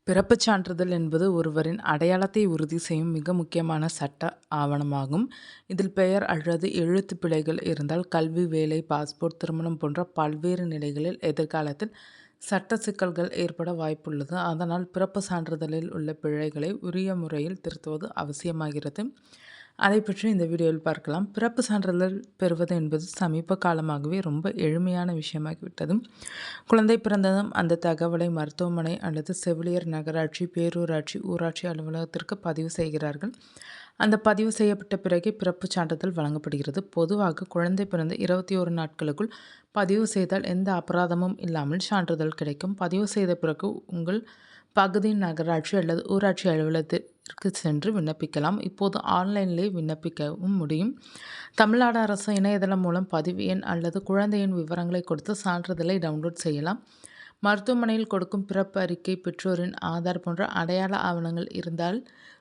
பிறப்புச் சான்றிதழ் என்பது ஒருவரின் அடையாளத்தை உறுதி செய்யும் மிக முக்கியமான சட்ட ஆவணமாகும். இதில் பெயர் அல்லது எழுத்துப் பிழைகள் இருந்தால் கல்வி, வேலை, பாஸ்போர்ட், திருமணம் போன்ற பல்வேறு நிலைகளில் எதிர்காலத்தில் சட்ட சிக்கல்கள் ஏற்பட வாய்ப்புள்ளது. அதனால் பிறப்புச் சான்றிதழில் உள்ள பிழைகளை உரிய முறையில் திருத்துவது அவசியமாகிறது. அதை பற்றி இந்த வீடியோவில் பார்க்கலாம். பிறப்பு சான்றிதழ் பெறுவது என்பது சமீப காலமாகவே ரொம்ப எளிமையான விஷயமாகிவிட்டது. குழந்தை பிறந்ததும் அந்த தகவலை மருத்துவமனை அல்லது செவிலியர், நகராட்சி, பேரூராட்சி, ஊராட்சி அலுவலகத்திற்கு பதிவு செய்கிறார்கள். அந்த பதிவு செய்யப்பட்ட பிறகே பிறப்புச் சான்றிதழ் வழங்கப்படுகிறது. பொதுவாக குழந்தை பிறந்த 21 நாட்களுக்குள் பதிவு செய்தால் எந்த அபராதமும் இல்லாமல் சான்றிதழ் கிடைக்கும். பதிவு செய்த பிறகு உங்கள் பகுதியின் நகராட்சி அல்லது ஊராட்சி அலுவலகத்திற்கு சென்று விண்ணப்பிக்கலாம். இப்போது ஆன்லைனிலே விண்ணப்பிக்கவும் முடியும். தமிழ்நாடு அரசு இணையதளம் மூலம் பதிவு எண் அல்லது குழந்தையின் விவரங்களை கொடுத்து சான்றிதழை டவுன்லோட் செய்யலாம். மருத்துவமனையில் கொடுக்கும் பிறப்பு அறிக்கை, பெற்றோரின் ஆதார் போன்ற அடையாள ஆவணங்கள் இருந்தால்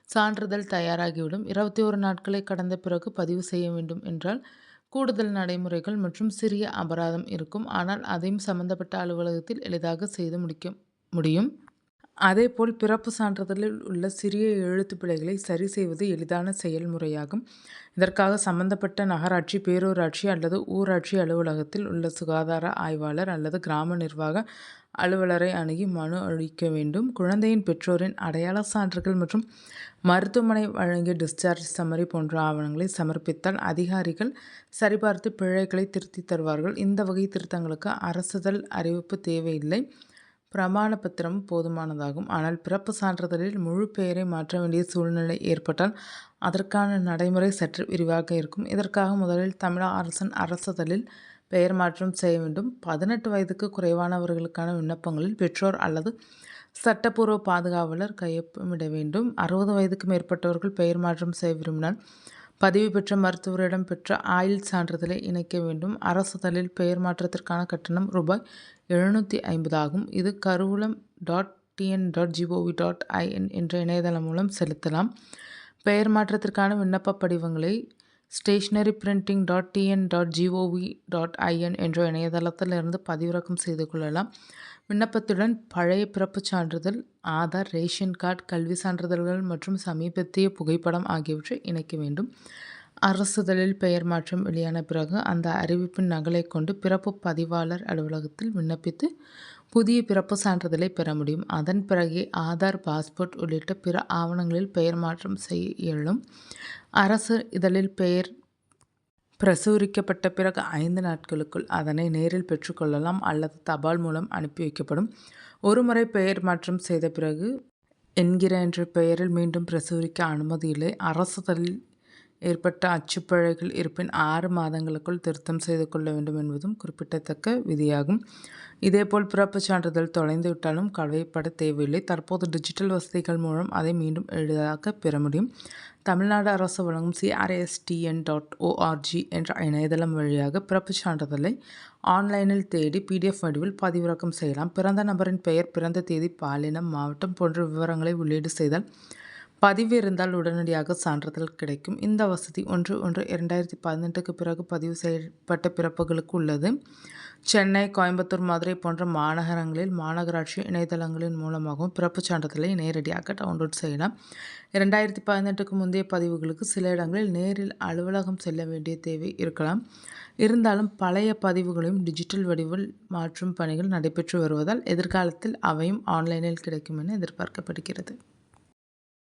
சான்றிதழ் தயாராகிவிடும். 21 நாட்களை கடந்த பிறகு பதிவு செய்ய வேண்டும் என்றால் கூடுதல் நடைமுறைகள் மற்றும் சிறிய அபராதம் இருக்கும். ஆனால் அதையும் சம்பந்தப்பட்ட அலுவலகத்தில் எளிதாக செய்து முடிக்க முடியும். அதேபோல் பிறப்பு சான்றிதழில் உள்ள சிறிய எழுத்துப் பிழைகளை சரி செய்வது எளிதான செயல்முறையாகும். இதற்காக சம்பந்தப்பட்ட நகராட்சி, பேரூராட்சி அல்லது ஊராட்சி அலுவலகத்தில் உள்ள சுகாதார ஆய்வாளர் அல்லது கிராம நிர்வாக அலுவலரை அணுகி மனு அளிக்க வேண்டும். குழந்தையின் பெற்றோரின் அடையாள சான்றுகள் மற்றும் மருத்துவமனை வழங்கிய டிஸ்சார்ஜ் சம்மரி போன்ற ஆவணங்களை சமர்ப்பித்தால் அதிகாரிகள் சரிபார்த்து பிழைகளை திருத்தி தருவார்கள். இந்த வகை திருத்தங்களுக்கு அரசிதழ் அறிவிப்பு தேவையில்லை. பிரமாண பத்திரம் போதுமானதாகும். ஆனால் பிறப்பு சான்றிதழில் முழு பெயரை மாற்ற வேண்டிய சூழ்நிலை ஏற்பட்டால் அதற்கான நடைமுறை சற்று விரிவாக இருக்கும். இதற்காக முதலில் தமிழக அரசின் அரசிதழில் பெயர் மாற்றம் செய்ய வேண்டும். 18 வயதுக்கு குறைவானவர்களுக்கான விண்ணப்பங்களில் பெற்றோர் அல்லது சட்டப்பூர்வ பாதுகாவலர் கையொப்பமிட வேண்டும். 60 வயதுக்கு மேற்பட்டவர்கள் பெயர் மாற்றம் செய்ய விரும்பினால் பதிவு பெற்ற மருத்துவரிடம் பெற்ற ஆயுள் சான்றிதழை இணைக்க வேண்டும். அரசிதழில் பெயர் மாற்றத்திற்கான கட்டணம் ரூபாய் 750 ஆகும். இது karuvalam.tn.gov.in என்ற இணையதளம் மூலம் செலுத்தலாம். பெயர் மாற்றத்திற்கான விண்ணப்ப படிவங்களை stationaryprinting.tn.gov.in என்ற இணையதளத்திலிருந்து பதிவிறக்கம் செய்து கொள்ளலாம். விண்ணப்பத்துடன் பழைய பிறப்புச் சான்றிதழ், ஆதார், ரேஷன் கார்டு, கல்வி சான்றிதழ்கள் மற்றும் சமீபத்திய புகைப்படம் ஆகியவற்றை இணைக்க வேண்டும். அரசிதழில் பெயர் மாற்றம் வெளியான பிறகு அந்த அறிவிப்பின் நகலை கொண்டு பிறப்பு பதிவாளர் அலுவலகத்தில் விண்ணப்பித்து புதிய பிறப்பு சான்றிதழை பெற முடியும். அதன் பிறகே ஆதார், பாஸ்போர்ட் உள்ளிட்ட பிற ஆவணங்களில் பெயர் மாற்றம் செய்ய இயலும். அரசு இதழில் பெயர் பிரசுரிக்கப்பட்ட பிறகு 5 நாட்களுக்குள் அதனை நேரில் பெற்றுக்கொள்ளலாம் அல்லது தபால் மூலம் அனுப்பி வைக்கப்படும். ஒருமுறை பெயர் மாற்றம் செய்த பிறகு என்ற பெயரில் மீண்டும் பிரசுரிக்க அனுமதி இல்லை. அரசிதழில் ஏற்பட்ட அச்சுப்பிழைகள் இருப்பின் 6 மாதங்களுக்குள் திருத்தம் செய்து கொள்ள வேண்டும் என்பதும் குறிப்பிடத்தக்க விதியாகும். இதேபோல் பிறப்புச் சான்றிதழ் தொலைந்து விட்டாலும் கவலைப்பட தேவையில்லை. தற்போது டிஜிட்டல் வசதிகள் மூலம் அதை மீண்டும் எளிதாக பெற முடியும். தமிழ்நாடு அரசு வழங்கும் crstn.org என்ற இணையதளம் வழியாக பிறப்புச் சான்றிதழை ஆன்லைனில் தேடி PDF வடிவில் பதிவிறக்கம் செய்யலாம். பிறந்த நபரின் பெயர், பிறந்த தேதி, பாலினம், மாவட்டம் போன்ற விவரங்களை உள்ளீடு செய்தால் பதிவு இருந்தால் உடனடியாக சான்றிதழ் கிடைக்கும். இந்த வசதி 1/1/2018க்கு பிறகு பதிவு செய்யப்பட்ட பிறப்புகளுக்கு உள்ளது. சென்னை, கோயம்புத்தூர், மதுரை போன்ற மாநகரங்களில் மாநகராட்சி இணையதளங்களின் மூலமாகவும் பிறப்புச் சான்றிதழை நேரடியாக டவுன்லோட் செய்யலாம். 2018க்கு முந்தைய பதிவுகளுக்கு சில இடங்களில் நேரில் அலுவலகம் செல்ல வேண்டிய தேவை இருக்கலாம். இருந்தாலும் பழைய பதிவுகளையும் டிஜிட்டல் வடிவில் மாற்றும் பணிகள் நடைபெற்று வருவதால் எதிர்காலத்தில் அவையும் ஆன்லைனில் கிடைக்கும் என எதிர்பார்க்கப்படுகிறது.